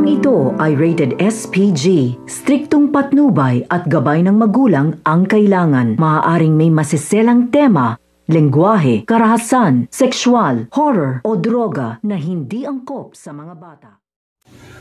Programang ito ay rated SPG. Striktong patnubay at gabay ng magulang ang kailangan. Maaaring may masiselang tema, lengguwahe, karahasan, sexual, horror o droga na hindi angkop sa mga bata.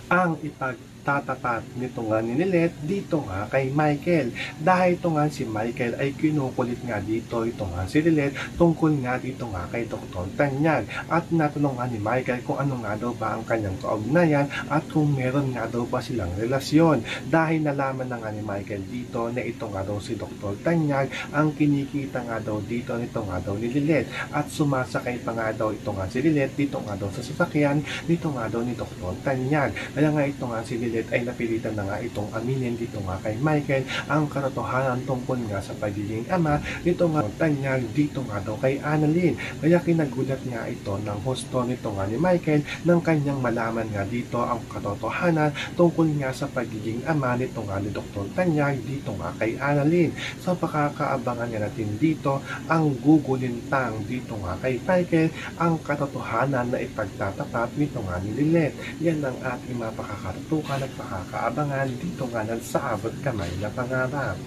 Ang ipagtatapat nito nga ni Lilet dito nga kay Michael. Dahil ito nga si Michael ay kinukulit nga dito ito nga si Lilet tungkol nga dito nga kay Dr. Tanyag. At natanong nga ni Michael kung ano nga daw ba ang kanyang kaugnayan at kung meron nga daw ba silang relasyon. Dahil nalaman na nga ni Michael dito na ito nga daw si Dr. Tanyag ang kinikita nga daw dito nito nga daw ni Lilet. At sumasakay pa nga daw ito nga si Lilet dito nga daw sa sasakyan dito nga daw ni Dr. Tanyag. Kaya nga ito nga si Lilet ay napilitan na nga itong aminin dito nga kay Michael ang katotohanan tungkol nga sa pagiging ama nito nga Tanyag dito nga daw kay Annalyn. Kaya kinagulat nga ito ng husto nito nga ni Michael nang kanyang malaman nga dito ang katotohanan tungkol nga sa pagiging ama nito nga ni Dr. Tanyag dito nga kay Annalyn. So pakakaabangan nga natin dito ang gugulintang dito nga kay Michael ang katotohanan na ipagtatapat nito nga ni Lilet. Yan ang ating mapakakatutukan at pakakaabangan dito nga sa abot kamay na pangarap.